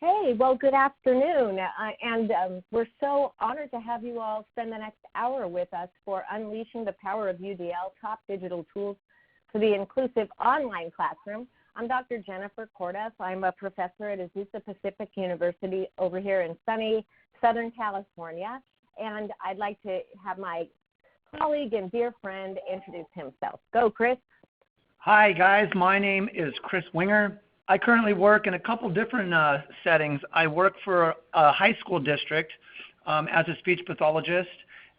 Hey, well, good afternoon, and we're so honored to have you all spend the next hour with us for Unleashing the Power of UDL, Top Digital Tools for the Inclusive Online Classroom. I'm Dr. Jennifer Courduff. I'm a professor at Azusa Pacific University over here in sunny Southern California, and I'd like to have my colleague and dear friend introduce himself. Go, Chris. Hi, guys. My name is Chris Wenger. I currently work in a couple different settings. I work for a high school district as a speech pathologist,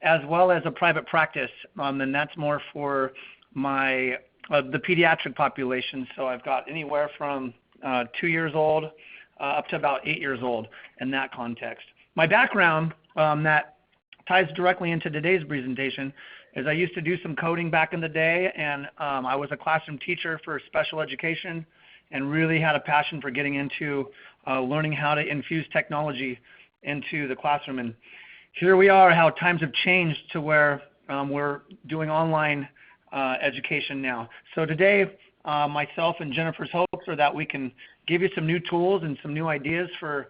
as well as a private practice, and that's more for my the pediatric population. So I've got anywhere from 2 years old up to about 8 years old in that context. My background that ties directly into today's presentation is I used to do some coding back in the day, and I was a classroom teacher for special education, and really had a passion for getting into learning how to infuse technology into the classroom. And here we are, how times have changed to where we're doing online education now. So today, myself and Jennifer's hopes are that we can give you some new tools and some new ideas for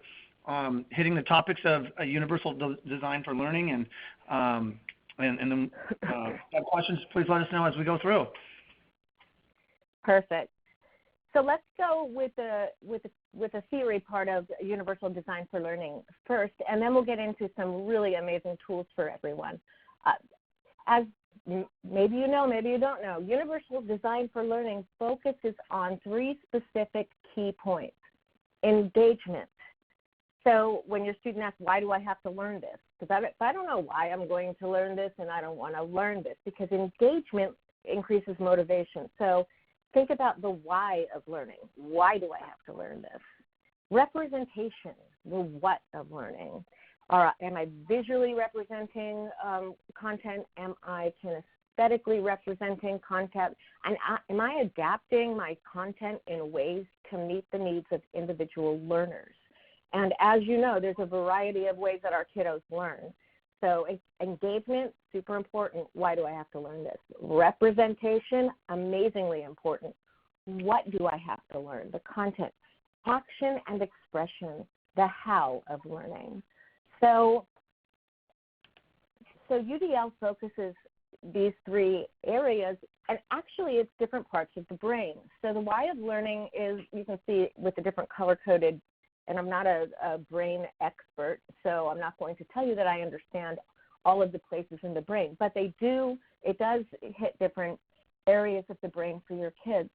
hitting the topics of a universal design for learning. And then if you have questions, please let us know as we go through. Perfect. So let's go with the theory part of universal design for learning first, and then we'll get into some really amazing tools for everyone. As maybe you know, maybe you don't know, universal design for learning focuses on 3 specific key points. Engagement. So when your student asks, why do I have to learn this? Because if I don't know why I'm going to learn this, and I don't want to learn this, because engagement increases motivation. So think about the why of learning. Why do I have to learn this? Representation, the what of learning. Am I visually representing content? Am I kinesthetically representing content? And am I adapting my content in ways to meet the needs of individual learners? And as you know, there's a variety of ways that our kiddos learn. So engagement, super important. Why do I have to learn this? Representation, amazingly important. What do I have to learn? The content. Action and expression, the how of learning. So UDL focuses these 3 areas, and actually it's different parts of the brain. So the why of learning is, you can see with the different color-coded, and I'm not a brain expert, so I'm not going to tell you that I understand all of the places in the brain, but it does hit different areas of the brain for your kids.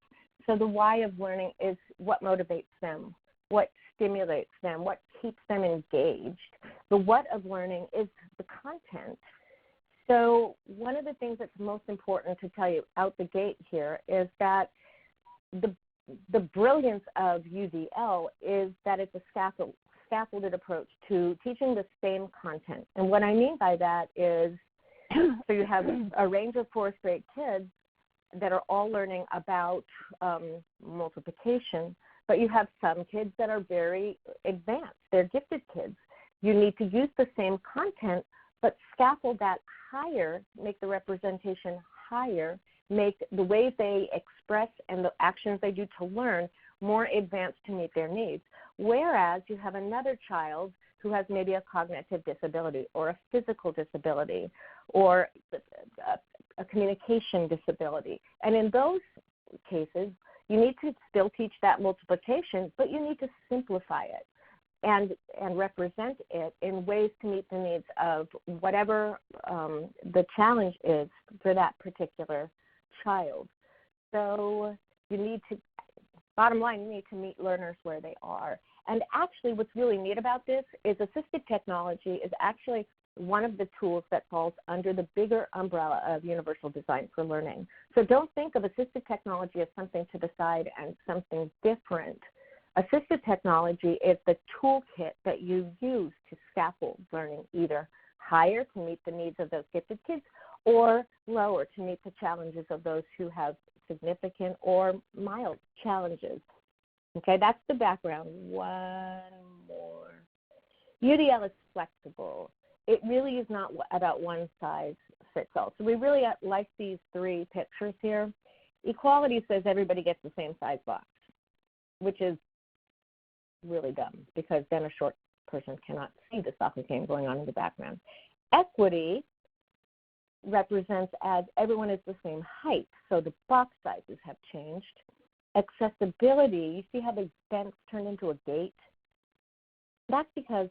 So the why of learning is what motivates them, what stimulates them, what keeps them engaged. The what of learning is the content. So one of the things that's most important to tell you out the gate here is that the brilliance of UDL is that it's a scaffolded approach to teaching the same content. And what I mean by that is, so you have a range of 4th grade kids that are all learning about multiplication, but you have some kids that are very advanced. They're gifted kids. You need to use the same content, but scaffold that higher, make the representation higher, make the ways they express and the actions they do to learn more advanced to meet their needs. Whereas you have another child who has maybe a cognitive disability or a physical disability or a communication disability. And in those cases, you need to still teach that multiplication, but you need to simplify it and represent it in ways to meet the needs of whatever the challenge is for that particular child. So you need to, bottom line, you need to meet learners where they are. And actually what's really neat about this is assistive technology is actually one of the tools that falls under the bigger umbrella of universal design for learning. So don't think of assistive technology as something to the side and something different. Assistive technology is the toolkit that you use to scaffold learning, either higher to meet the needs of those gifted kids or lower to meet the challenges of those who have significant or mild challenges. Okay, that's the background. One more. UDL is flexible. It really is not about one size fits all. So we really like these 3 pictures here. Equality says everybody gets the same size box, which is really dumb, because then a short person cannot see the soccer game going on in the background. Equity represents as everyone is the same height, so the box sizes have changed. Accessibility, you see how the fence turned into a gate? That's because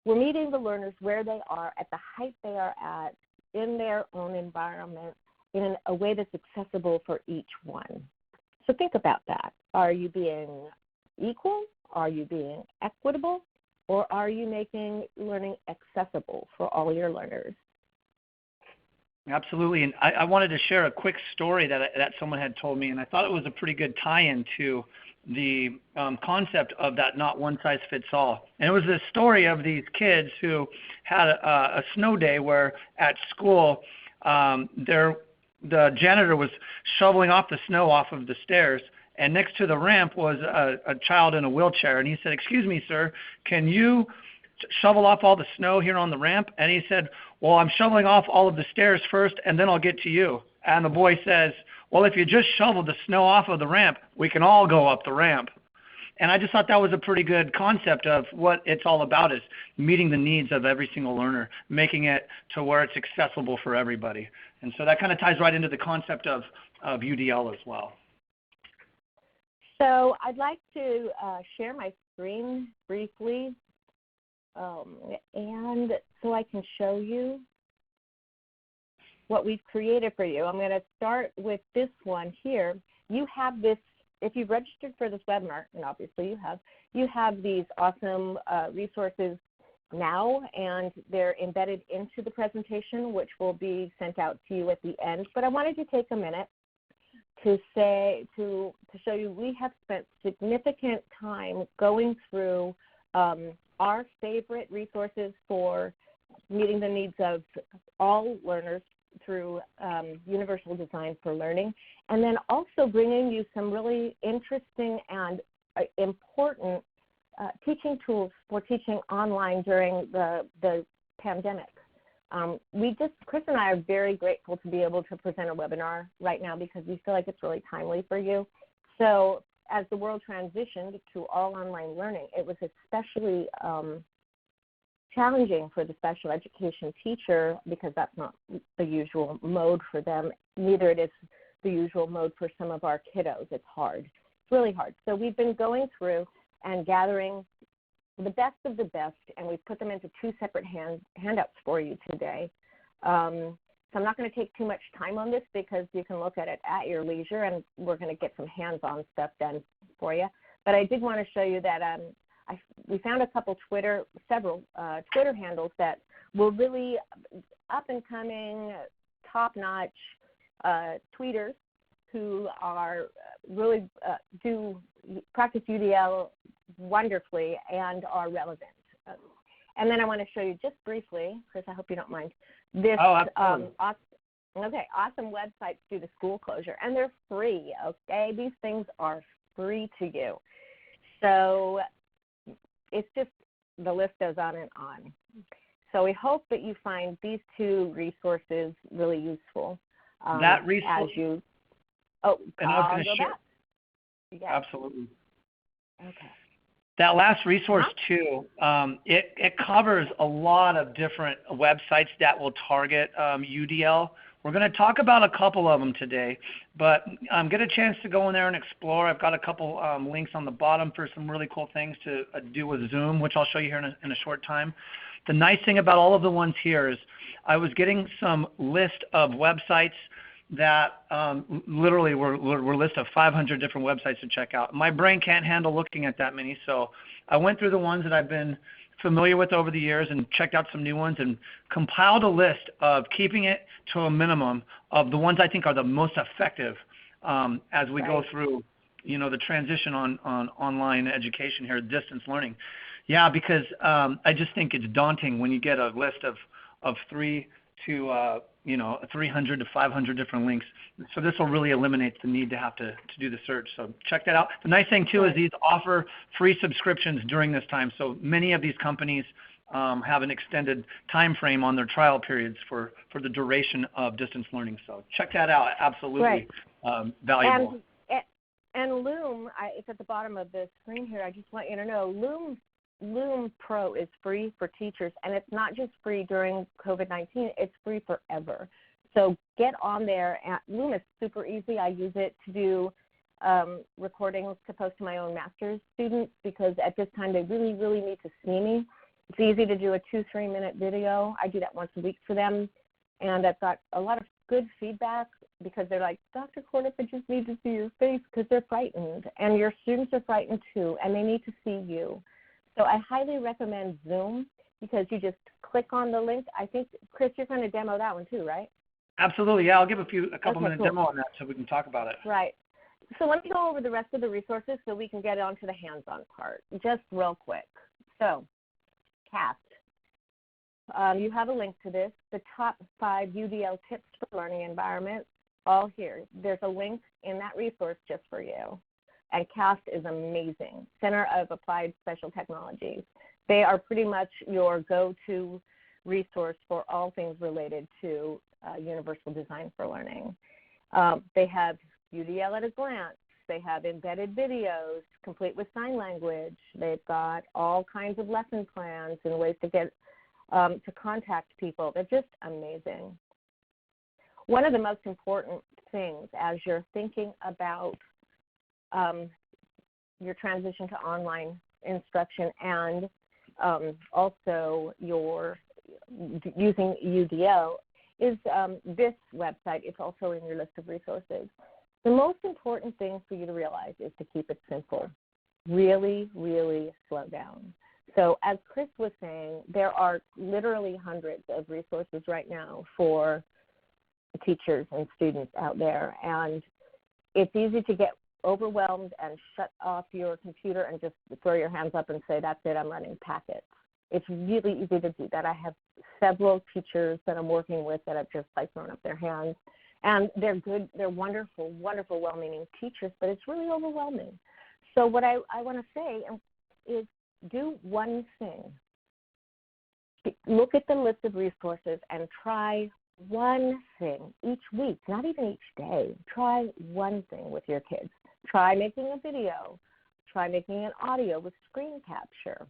we're meeting the learners where they are, at the height they are at, in their own environment, in a way that's accessible for each one. So think about that. Are you being equal? Are you being equitable? Or are you making learning accessible for all your learners? Absolutely, and I wanted to share a quick story that someone had told me, and I thought it was a pretty good tie-in to the concept of that not one size fits all. And it was this story of these kids who had a snow day where at school the janitor was shoveling off the snow off of the stairs, and next to the ramp was a child in a wheelchair, and he said, "Excuse me, sir, can you shovel off all the snow here on the ramp?" And he said, "Well, I'm shoveling off all of the stairs first, and then I'll get to you." And the boy says, "Well, if you just shovel the snow off of the ramp, we can all go up the ramp." And I just thought that was a pretty good concept of what it's all about, is meeting the needs of every single learner, making it to where it's accessible for everybody. And so that kind of ties right into the concept of UDL as well. So I'd like to share my screen briefly, and so I can show you what we've created for you. I'm going to start with this one here. You have this, if you've registered for this webinar, and obviously you have these awesome resources now, and they're embedded into the presentation, which will be sent out to you at the end. But I wanted to take a minute to show you we have spent significant time going through our favorite resources for meeting the needs of all learners through universal design for learning, and then also bringing you some really interesting and important teaching tools for teaching online during the pandemic. Chris and I are very grateful to be able to present a webinar right now because we feel like it's really timely for you. So as the world transitioned to all online learning, it was especially challenging for the special education teacher because that's not the usual mode for them. Neither it is the usual mode for some of our kiddos. It's hard. It's really hard. So we've been going through and gathering the best of the best, and we've put them into two separate handouts for you today. So I'm not going to take too much time on this because you can look at it at your leisure, and we're going to get some hands-on stuff done for you. But I did want to show you that we found several Twitter handles that were really up-and-coming, top-notch tweeters who are really practice UDL wonderfully and are relevant. And then I want to show you just briefly, Chris, I hope you don't mind, this awesome websites due to school closure, and they're free, okay? These things are free to you. So it's just, the list goes on and on. So we hope that you find these two resources really useful. That resource, as you, and I was going to share. Yes. Absolutely. Okay. That last resource too, it covers a lot of different websites that will target UDL. We're going to talk about a couple of them today, but get a chance to go in there and explore. I've got a couple links on the bottom for some really cool things to do with Zoom, which I'll show you here in a short time. The nice thing about all of the ones here is I was getting some list of websites that literally were a list of 500 different websites to check out. My brain can't handle looking at that many, so I went through the ones that I've been familiar with over the years and checked out some new ones and compiled a list of keeping it to a minimum of the ones I think are the most effective as we go through, the transition on online education here, distance learning. Yeah, because I just think it's daunting when you get a list of 300 to 500 different links. So this will really eliminate the need to have to do the search. So check that out. The nice thing too is these offer free subscriptions during this time. So many of these companies have an extended time frame on their trial periods for the duration of distance learning. So check that out. Absolutely valuable. And Loom, it's at the bottom of the screen here. I just want you to know, Loom Pro is free for teachers, and it's not just free during COVID-19, it's free forever. So get on there. Loom is super easy. I use it to do recordings to post to my own master's students because at this time they really, really need to see me. It's easy to do a 2-3 minute video. I do that once a week for them, and I've got a lot of good feedback because they're like, Dr. Courduff, I just need to see your face, because they're frightened, and your students are frightened too, and they need to see you. So I highly recommend Zoom because you just click on the link. I think, Chris, you're going to demo that one too, right? Absolutely, yeah. I'll give a couple minute cool. demo on that so we can talk about it. Right. So let me go over the rest of the resources so we can get on to the hands-on part, just real quick. So, CAST. You have a link to this, the top 5 UDL tips for learning environments, all here. There's a link in that resource just for you. And CAST is amazing, Center of Applied Special Technologies. They are pretty much your go-to resource for all things related to universal design for learning. They have UDL at a glance. They have embedded videos, complete with sign language. They've got all kinds of lesson plans and ways to get to contact people. They're just amazing. One of the most important things as you're thinking about your transition to online instruction and also your using UDL is this website. It's also in your list of resources. The most important thing for you to realize is to keep it simple. Really, really slow down. So as Chris was saying, there are literally hundreds of resources right now for teachers and students out there, and it's easy to get overwhelmed and shut off your computer and just throw your hands up and say, that's it, I'm running packets. It's really easy to do that. I have several teachers that I'm working with that have just thrown up their hands, and they're good, they're wonderful, wonderful, well-meaning teachers, but it's really overwhelming. So what I want to say is do one thing. Look at the list of resources and try one thing each week, not even each day. Try one thing with your kids. Try making a video. Try making an audio with screen capture.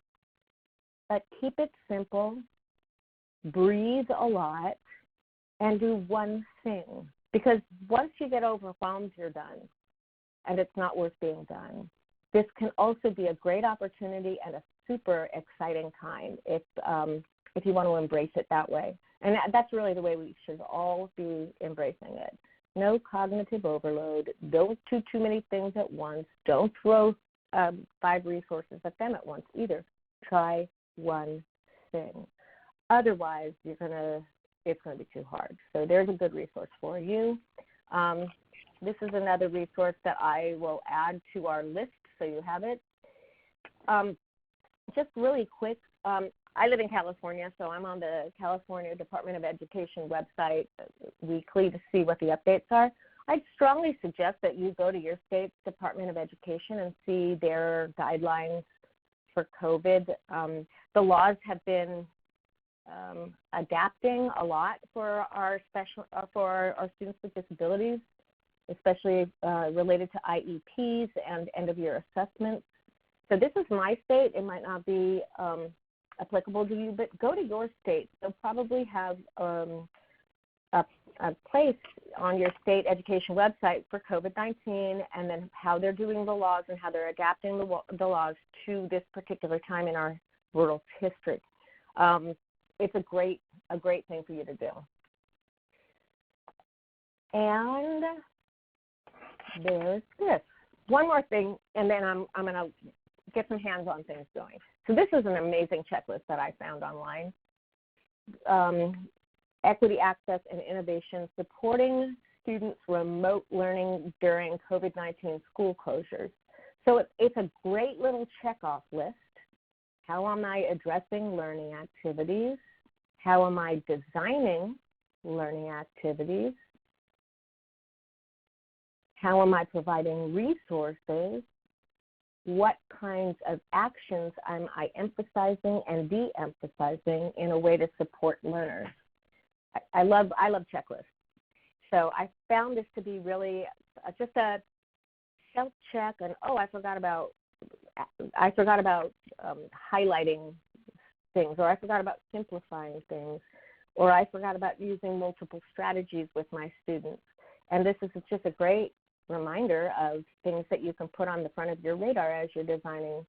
But keep it simple, breathe a lot, and do one thing. Because once you get overwhelmed, you're done, and it's not worth being done. This can also be a great opportunity and a super exciting time if you want to embrace it that way. And that's really the way we should all be embracing it. No cognitive overload. Don't do too many things at once. Don't throw 5 resources at them at once either. Try one thing. Otherwise, it's going to be too hard. So there's a good resource for you. This is another resource that I will add to our list so you have it. Just really quick, I live in California, so I'm on the California Department of Education website weekly to see what the updates are. I'd strongly suggest that you go to your state's Department of Education and see their guidelines for COVID. The laws have been adapting a lot for our students with disabilities, especially related to IEPs and end-of-year assessments. So this is my state. It might not be applicable to you, but go to your state. They'll probably have a place on your state education website for COVID-19 and then how they're doing the laws and how they're adapting the laws to this particular time in our rural history. It's a great thing for you to do. And there's this. One more thing, and then I'm going to get some hands-on things going. So this is an amazing checklist that I found online. Equity, access, and innovation, supporting students' remote learning during COVID-19 school closures. So it's a great little checkoff list. How am I addressing learning activities? How am I designing learning activities? How am I providing resources? What kinds of actions am I emphasizing and de-emphasizing in a way to support learners? I love checklists. So I found this to be really just a self check and I forgot about highlighting things, or I forgot about simplifying things, or I forgot about using multiple strategies with my students. And this is just a great reminder of things that you can put on the front of your radar as you're designing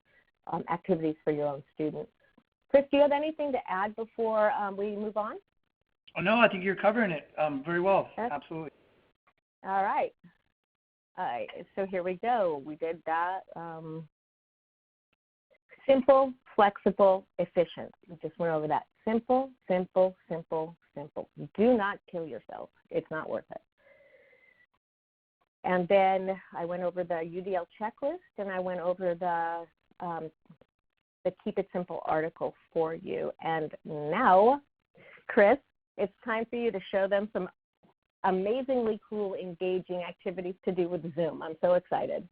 activities for your own students. Chris, do you have anything to add before we move on? Oh, no, I think you're covering it very well. Absolutely. All right. So here we go. We did that. Simple, flexible, efficient. We just went over that. Simple, simple, simple, simple. Do not kill yourself. It's not worth it. And then I went over the UDL checklist, and I went over the Keep It Simple article for you. And now, Chris, it's time for you to show them some amazingly cool, engaging activities to do with Zoom. I'm so excited.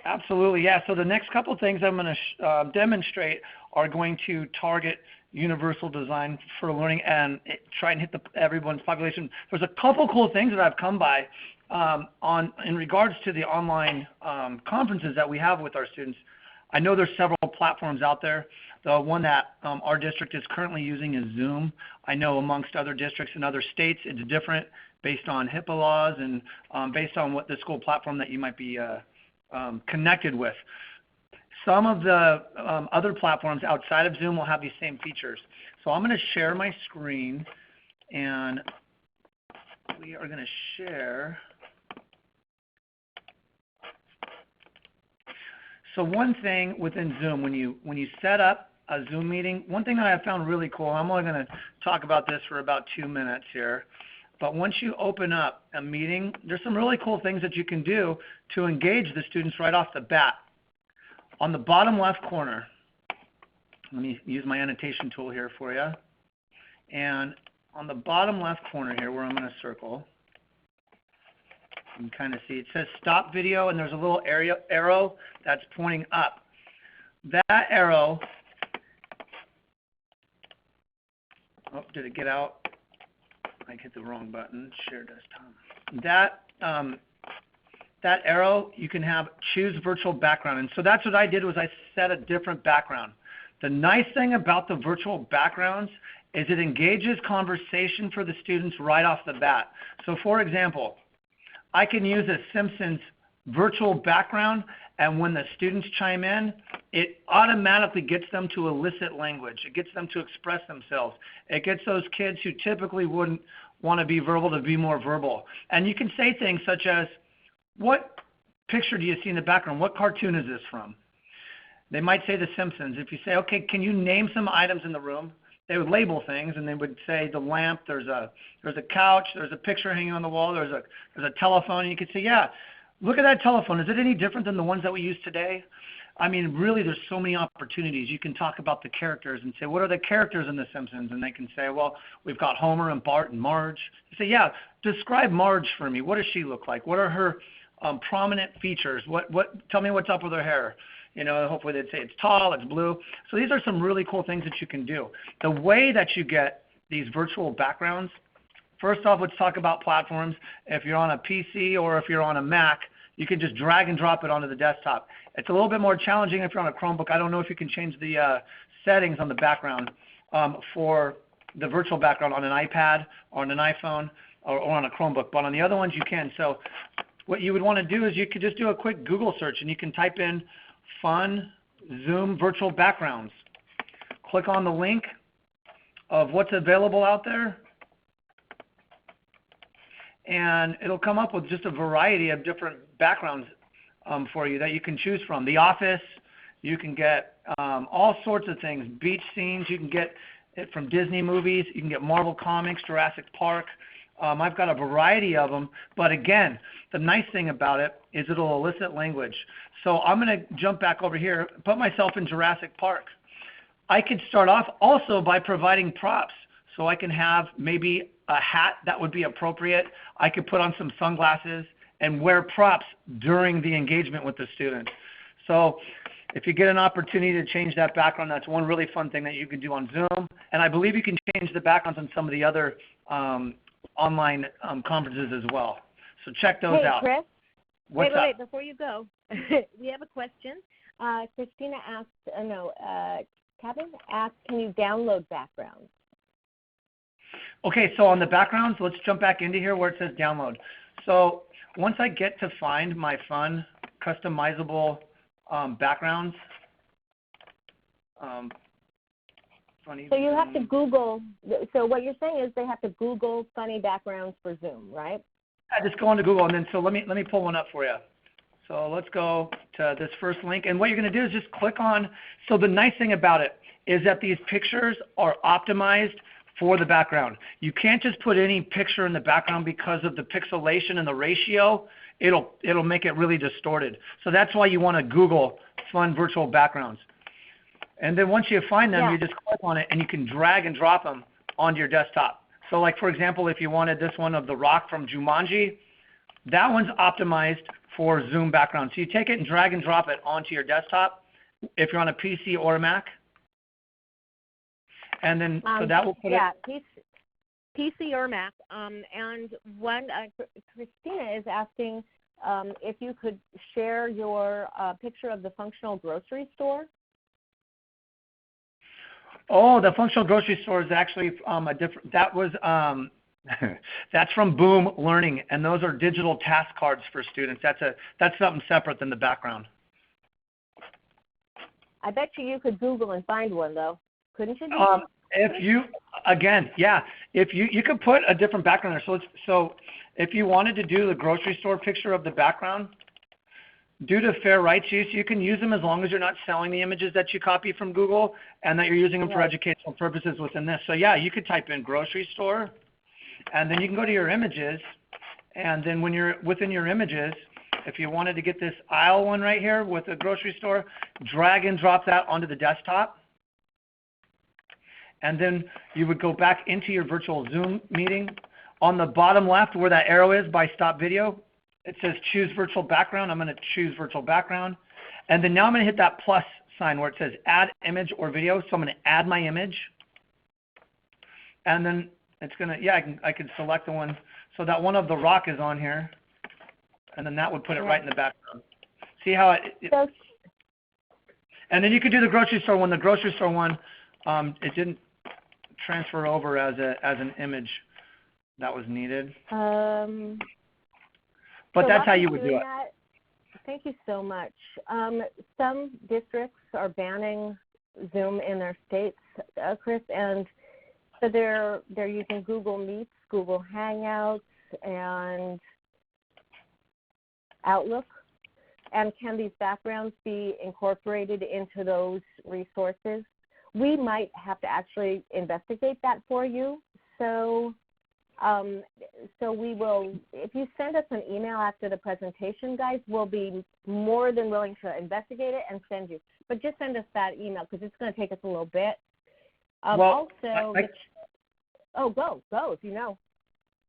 Absolutely, yeah. So the next couple of things I'm going to demonstrate are going to target universal design for learning and try and hit everyone's population. There's a couple cool things that I've come by in regards to the online conferences that we have with our students. I know there's several platforms out there. The one that our district is currently using is Zoom. I know amongst other districts in other states it's different based on HIPAA laws and based on what the school platform that you might be connected with. Some of the other platforms outside of Zoom will have these same features. So I'm going to share my screen, and we are going to share. So one thing within Zoom, when you set up a Zoom meeting, one thing that I found really cool, I'm only going to talk about this for about 2 minutes here, but once you open up a meeting, there's some really cool things that you can do to engage the students right off the bat. On the bottom left corner, let me use my annotation tool here for you. And on the bottom left corner here where I'm going to circle, you can kind of see it says stop video, and there's a little arrow that's pointing up. That arrow, oh, did it get out? I hit the wrong button. Share desktop. That arrow, you can have choose virtual background. And so that's what I did, was I set a different background. The nice thing about the virtual backgrounds is it engages conversation for the students right off the bat. So for example, I can use a Simpsons virtual background, and when the students chime in, it automatically gets them to elicit language. It gets them to express themselves. It gets those kids who typically wouldn't want to be verbal to be more verbal. And you can say things such as, what picture do you see in the background? What cartoon is this from? They might say The Simpsons. If you say, okay, can you name some items in the room? They would label things, and they would say the lamp, there's a couch, there's a picture hanging on the wall, there's a telephone, and you could say, yeah, look at that telephone. Is it any different than the ones that we use today? I mean, really, there's so many opportunities. You can talk about the characters and say, what are the characters in The Simpsons? And they can say, well, we've got Homer and Bart and Marge. You say, yeah, describe Marge for me. What does she look like? What are her prominent features? Tell me what's up with her hair. You know, hopefully they'd say it's tall, it's blue. So these are some really cool things that you can do. The way that you get these virtual backgrounds, first off, let's talk about platforms. If you're on a PC or if you're on a Mac, you can just drag and drop it onto the desktop. It's a little bit more challenging if you're on a Chromebook. I don't know if you can change the settings on the background for the virtual background on an iPad or on an iPhone or on a Chromebook, but on the other ones you can. So what you would want to do is you could just do a quick Google search, and you can type in fun Zoom virtual backgrounds. Click on the link of what's available out there, and it'll come up with just a variety of different backgrounds for you that you can choose from. The Office, you can get all sorts of things. Beach scenes, you can get it from Disney movies. You can get Marvel Comics, Jurassic Park. I've got a variety of them, but again, the nice thing about it is it'll elicit language. So I'm going to jump back over here, put myself in Jurassic Park. I could start off also by providing props. So I can have maybe a hat that would be appropriate. I could put on some sunglasses and wear props during the engagement with the student. So if you get an opportunity to change that background, that's one really fun thing that you can do on Zoom. And I believe you can change the backgrounds on some of the other online conferences as well. So check those out. Chris, wait, before you go. We have a question. Christina asked, Kevin asked, can you download backgrounds? Okay, so on the backgrounds, let's jump back into here where it says download. So once I get to find my fun, customizable backgrounds, so you have to Google, so what you're saying is they have to Google funny backgrounds for Zoom, right? Yeah, just go into Google, and then so let me pull one up for you. So let's go to this first link, and what you're going to do is just click on. So the nice thing about it is that these pictures are optimized for the background. You can't just put any picture in the background because of the pixelation and the ratio. It'll make it really distorted. So that's why you want to Google fun virtual backgrounds. And then once you find them, you just click on it, and you can drag and drop them onto your desktop. So like, for example, if you wanted this one of The Rock from Jumanji, that one's optimized for Zoom background. So you take it and drag and drop it onto your desktop if you're on a PC or a Mac. And then, so that will put it... PC or Mac. And one, Christina is asking if you could share your picture of the functional grocery store. Oh, the functional grocery store is actually a different, that was, that's from Boom Learning, and those are digital task cards for students. That's something separate than the background. I bet you could Google and find one, though. Couldn't you? If you, again, yeah, if you could put a different background there. So if you wanted to do the grocery store picture of the background, due to fair rights use, you can use them as long as you're not selling the images that you copy from Google and that you're using them for educational purposes within this. So yeah, you could type in grocery store, and then you can go to your images, and then when you're within your images, if you wanted to get this aisle one right here with a grocery store, drag and drop that onto the desktop. And then you would go back into your virtual Zoom meeting. On the bottom left where that arrow is by stop video, it says choose virtual background. I'm going to choose virtual background. And then now I'm going to hit that plus sign where it says add image or video. So I'm going to add my image. And then it's going to, I can select the one. So that one of The Rock is on here. And then that would put it right in the background. See how and then you could do the grocery store one. The grocery store one, it didn't transfer over as an image that was needed. But that's how you would do it. Thank you so much. Some districts are banning Zoom in their states, Chris, and so they're using Google Meets, Google Hangouts, and Outlook. And can these backgrounds be incorporated into those resources? We might have to actually investigate that for you. So we will, if you send us an email after the presentation, guys, we'll be more than willing to investigate it and send you. But just send us that email because it's going to take us a little bit. Go if you know.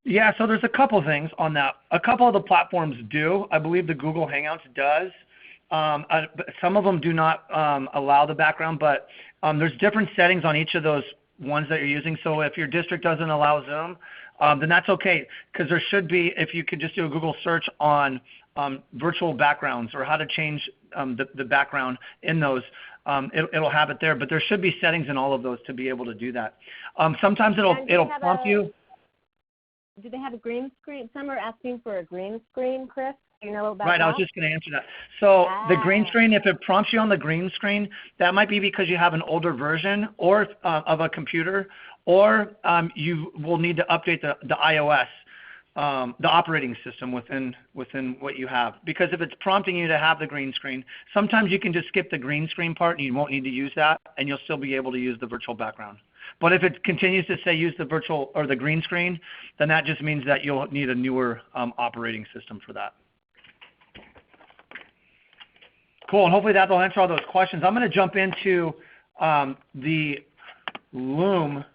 Yeah, so there's a couple things on that. A couple of the platforms do. I believe the Google Hangouts does. Some of them do not allow the background, but there's different settings on each of those ones that you're using. So if your district doesn't allow Zoom, then that's okay, because there should be, if you could just do a Google search on virtual backgrounds or how to change the background in those, it'll have it there. But there should be settings in all of those to be able to do that. Sometimes it'll prompt you. Do they have a green screen? Some are asking for a green screen, Chris. Do you know about that? Right, I was just going to answer that. So the green screen, if it prompts you on the green screen, that might be because you have an older version or of a computer, or you will need to update the iOS, the operating system within what you have. Because if it's prompting you to have the green screen, sometimes you can just skip the green screen part and you won't need to use that, and you'll still be able to use the virtual background. But if it continues to say use the virtual or the green screen, then that just means that you'll need a newer operating system for that. Cool, and hopefully that will answer all those questions. I'm going to jump into the Loom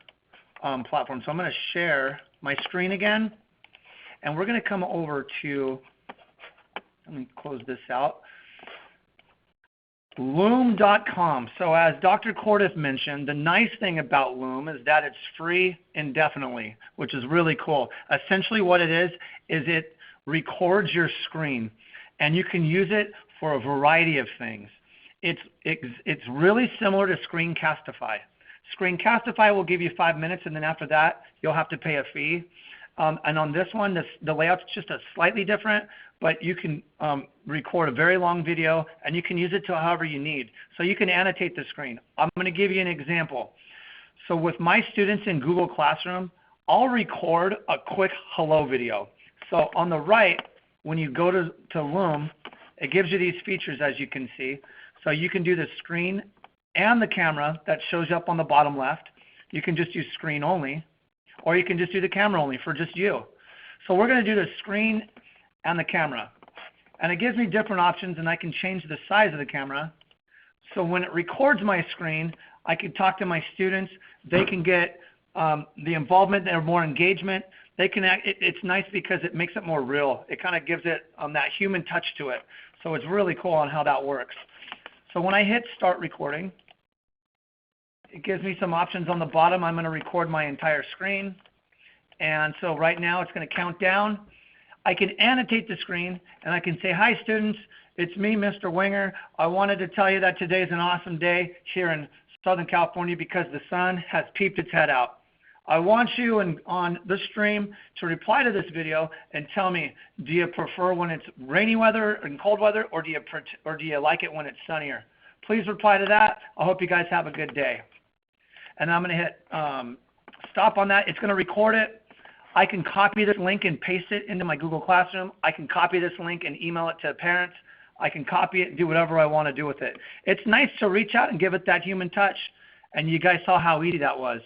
platform. So I'm going to share my screen again, and we're going to come over to, let me close this out, Loom.com. So as Dr. Courduff mentioned, the nice thing about Loom is that it's free indefinitely, which is really cool. Essentially what it is it records your screen, and you can use it for a variety of things. It's really similar to Screencastify. Screencastify will give you 5 minutes, and then after that, you'll have to pay a fee. And on this one, the layout's just slightly different, but you can record a very long video, and you can use it to however you need. So you can annotate the screen. I'm going to give you an example. So with my students in Google Classroom, I'll record a quick hello video. So on the right, when you go to Loom, it gives you these features, as you can see. So you can do the screen and the camera that shows up on the bottom left. You can just use screen only, or you can just do the camera only for just you. So we're going to do the screen and the camera. And it gives me different options, and I can change the size of the camera. So when it records my screen, I can talk to my students. They can get the involvement and more engagement. They can it's nice because it makes it more real. It kind of gives it that human touch to it. So it's really cool on how that works. So when I hit start recording, it gives me some options on the bottom. I'm going to record my entire screen. And so right now it's going to count down. I can annotate the screen, and I can say, hi students, it's me, Mr. Wenger. I wanted to tell you that today is an awesome day here in Southern California because the sun has peeped its head out. I want you on the stream to reply to this video and tell me, do you prefer when it's rainy weather and cold weather, or do you like it when it's sunnier? Please reply to that. I hope you guys have a good day. And I'm going to hit stop on that. It's going to record it. I can copy this link and paste it into my Google Classroom. I can copy this link and email it to parents. I can copy it and do whatever I want to do with it. It's nice to reach out and give it that human touch, and you guys saw how easy that was.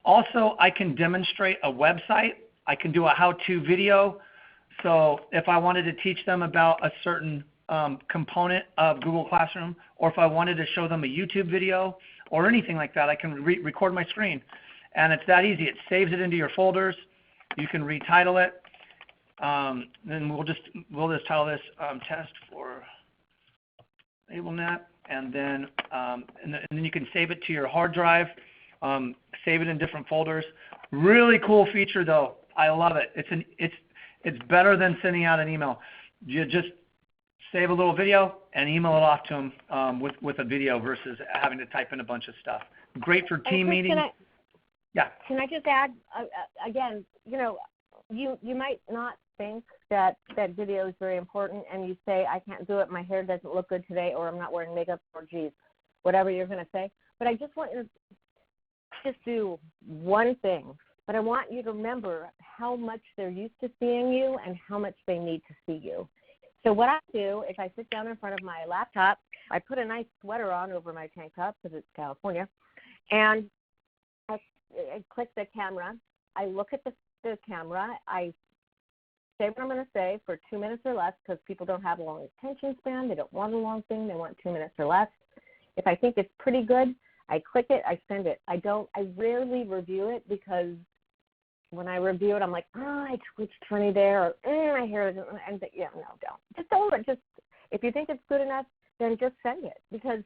Also, I can demonstrate a website. I can do a how-to video. So if I wanted to teach them about a certain component of Google Classroom, or if I wanted to show them a YouTube video or anything like that, I can record my screen. And it's that easy. It saves it into your folders. You can retitle it. Then we'll just title this test for AbleNet, and then you can save it to your hard drive. Save it in different folders. Really cool feature though. I love it. It's better than sending out an email. You just save a little video and email it off to them with a video versus having to type in a bunch of stuff. Great for team meetings. Yeah. Can I just add again? You might not think that video is very important, and you say, I can't do it. My hair doesn't look good today, or I'm not wearing makeup, or geez, whatever you're going to say. But I just want you to just do one thing. But I want you to remember how much they're used to seeing you and how much they need to see you. So what I do is I sit down in front of my laptop. I put a nice sweater on over my tank top because it's California, and I click the camera. I look at the camera. I say what I'm going to say for 2 minutes or less because people don't have a long attention span. They don't want a long thing. They want 2 minutes or less. If I think it's pretty good, I click it. I send it. I rarely review it because when I review it, I'm like, I twitched funny there, or my hair isn't, and yeah, no, don't. Just don't. Just if you think it's good enough, then just send it because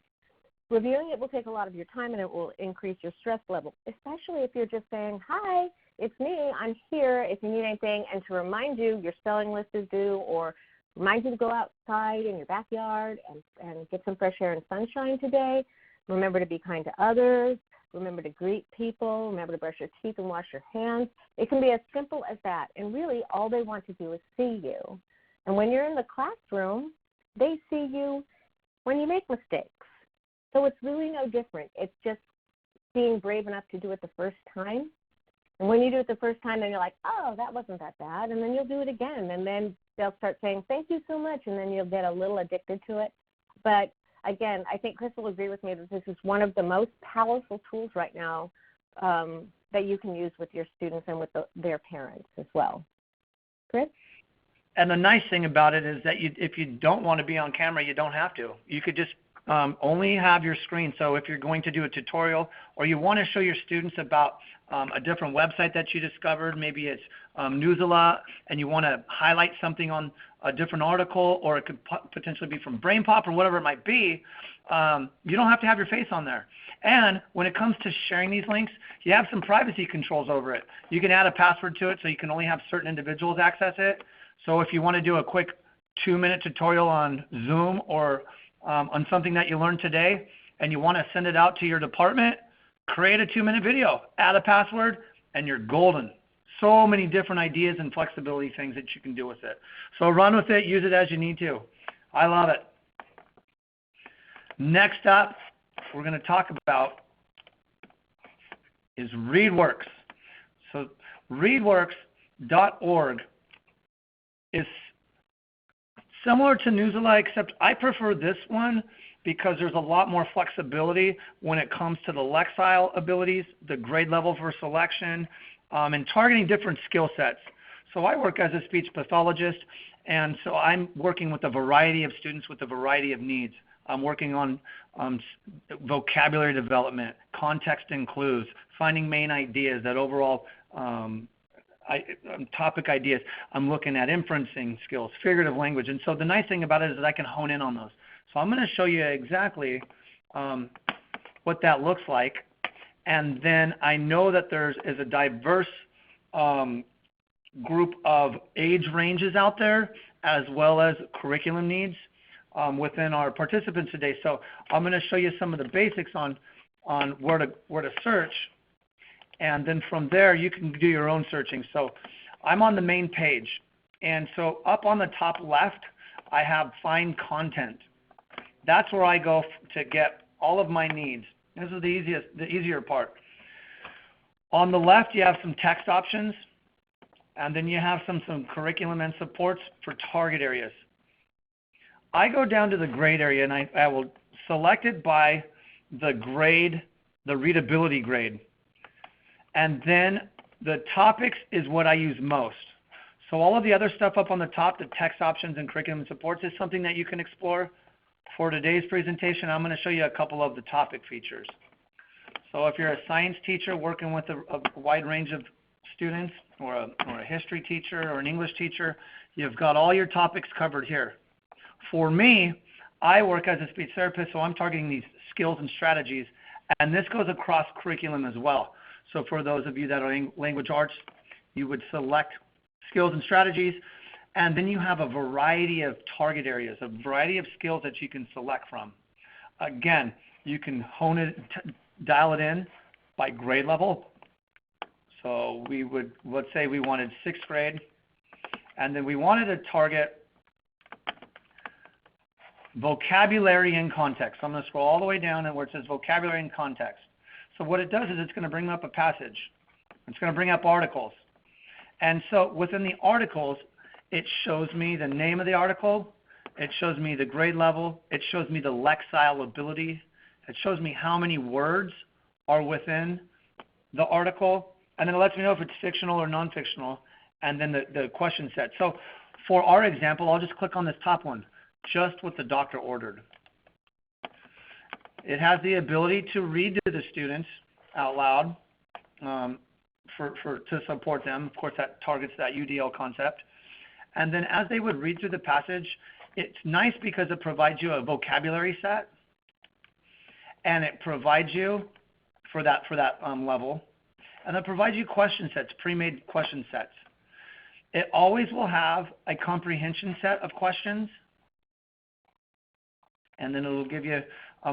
reviewing it will take a lot of your time and it will increase your stress level, especially if you're just saying, hi, it's me, I'm here if you need anything, and to remind you your spelling list is due, or remind you to go outside in your backyard and get some fresh air and sunshine today. Remember to be kind to others. Remember to greet people. Remember to brush your teeth and wash your hands. It can be as simple as that, and really all they want to do is see you. And when you're in the classroom, they see you when you make mistakes. So it's really no different. It's just being brave enough to do it the first time. And when you do it the first time, then you're like, oh, that wasn't that bad. And then you'll do it again. And then they'll start saying, thank you so much. And then you'll get a little addicted to it. But again, I think Chris will agree with me that this is one of the most powerful tools right now that you can use with your students and with their parents as well. Chris? And the nice thing about it is that if you don't want to be on camera, you don't have to. You could just only have your screen. So if you're going to do a tutorial or you want to show your students about a different website that you discovered, maybe it's Newsela, and you want to highlight something on a different article, or it could potentially be from BrainPop or whatever it might be, you don't have to have your face on there. And when it comes to sharing these links, you have some privacy controls over it. You can add a password to it so you can only have certain individuals access it. So if you want to do a quick 2-minute tutorial on Zoom or on something that you learned today and you want to send it out to your department, create a 2-minute video, add a password, and you're golden. So many different ideas and flexibility things that you can do with it. So run with it, use it as you need to. I love it. Next up, we're going to talk about is Reidworks. So Reidworks.org is similar to Newsela, except I prefer this one because there's a lot more flexibility when it comes to the Lexile abilities, the grade level for selection, and targeting different skill sets. So I work as a speech pathologist, and so I'm working with a variety of students with a variety of needs. I'm working on vocabulary development, context and clues, finding main ideas, that overall topic ideas. I'm looking at inferencing skills, figurative language. And so the nice thing about it is that I can hone in on those. So I'm going to show you exactly what that looks like. And then I know that there is a diverse group of age ranges out there, as well as curriculum needs within our participants today. So I'm going to show you some of the basics on where to search, and then from there you can do your own searching. So I'm on the main page, and so up on the top left I have Find Content. That's where I go to get all of my needs. This is the easier part. On the left you have some text options, and then you have some curriculum and supports for target areas. I go down to the grade area, and I will select it by the grade, the readability grade. And then the topics is what I use most. So all of the other stuff up on the top, the text options and curriculum and supports, is something that you can explore. For today's presentation, I'm going to show you a couple of the topic features. So if you're a science teacher working with a wide range of students, or a history teacher or an English teacher, you've got all your topics covered here. For me, I work as a speech therapist, so I'm targeting these skills and strategies, and this goes across curriculum as well. So for those of you that are in language arts, you would select skills and strategies, and then you have a variety of target areas, a variety of skills that you can select from. Again, you can hone it, dial it in by grade level. So we would, let's say we wanted 6th grade, and then we wanted to target vocabulary in context. So I'm going to scroll all the way down and where it says vocabulary in context. So what it does is it's going to bring up a passage. It's going to bring up articles. And so within the articles, it shows me the name of the article. It shows me the grade level. It shows me the Lexile ability. It shows me how many words are within the article. And then it lets me know if it's fictional or non-fictional, and then the question set. So for our example, I'll just click on this top one, just what the doctor ordered. It has the ability to read to the students out loud to support them. Of course, that targets that UDL concept. And then as they would read through the passage, it's nice because it provides you a vocabulary set, and it provides you for that level. And it provides you question sets, pre-made question sets. It always will have a comprehension set of questions, and then it will give you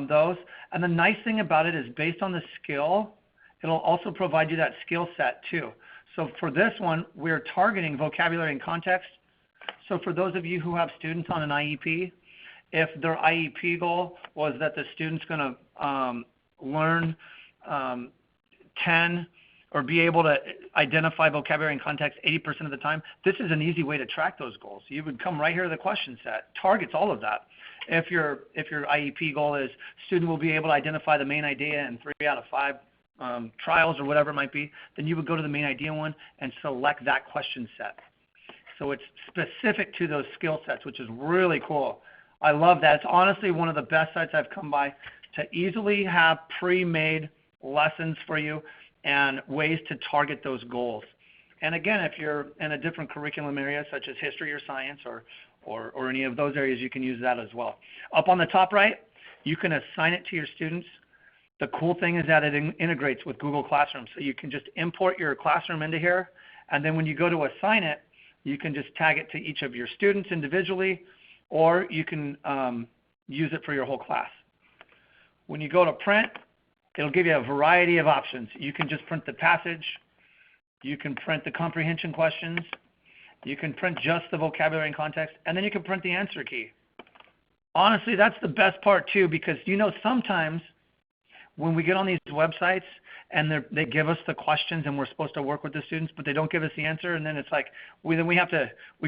those. And the nice thing about it is based on the skill, it'll also provide you that skill set too. So for this one, we're targeting vocabulary and context. So for those of you who have students on an IEP, if their IEP goal was that the student's going to learn 10 or be able to identify vocabulary and context 80% of the time, this is an easy way to track those goals. You would come right here to the question set, targets all of that. If your IEP goal is student will be able to identify the main idea in 3 out of 5 trials or whatever it might be, then you would go to the main idea one and select that question set. So it's specific to those skill sets, which is really cool. I love that. It's honestly one of the best sites I've come by to easily have pre-made lessons for you and ways to target those goals. And again, if you're in a different curriculum area, such as history or science or any of those areas, you can use that as well. Up on the top right, you can assign it to your students. The cool thing is that it integrates with Google Classroom. So you can just import your classroom into here, and then when you go to assign it, you can just tag it to each of your students individually, or you can use it for your whole class. When you go to print, it'll give you a variety of options. You can just print the passage. You can print the comprehension questions. You can print just the vocabulary and context, and then you can print the answer key. Honestly, that's the best part too, because sometimes when we get on these websites and they give us the questions and we're supposed to work with the students, but they don't give us the answer, and then it's like we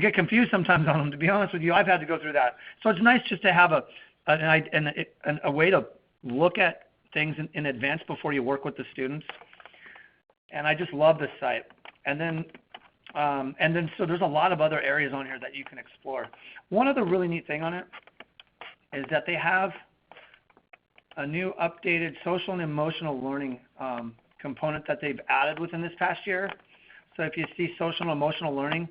get confused sometimes on them. To be honest with you, I've had to go through that. So it's nice just to have a way to look at things in advance before you work with the students. And I just love this site. And then so there's a lot of other areas on here that you can explore. One other really neat thing on it is that they have a new updated social and emotional learning component that they've added within this past year. So if you see social and emotional learning,